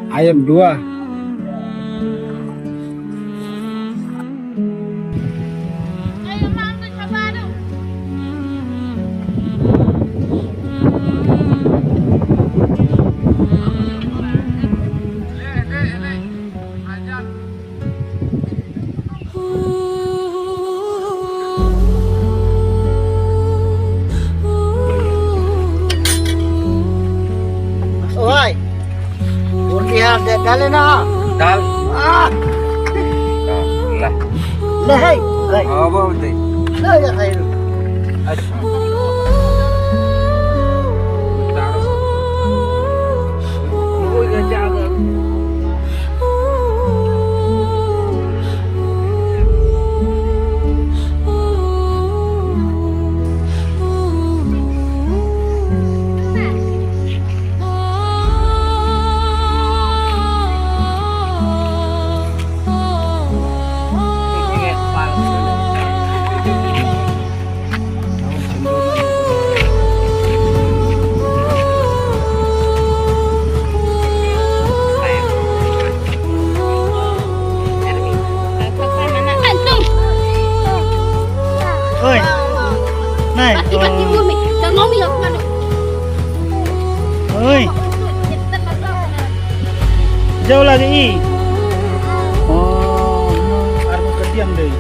Ayam 2. Ayo Mang, tuh coba dong. Oi, urdihan dale na. Dal. Ah, Lah. lehai. Lehai. Apa betul? Lehai ya khairu. Oi gajah. Antum. Oi. Nai. Mati-mati bumi. Jangan ngomong ya mana. Oi, jauh lagi. Oh, harus kediam deh.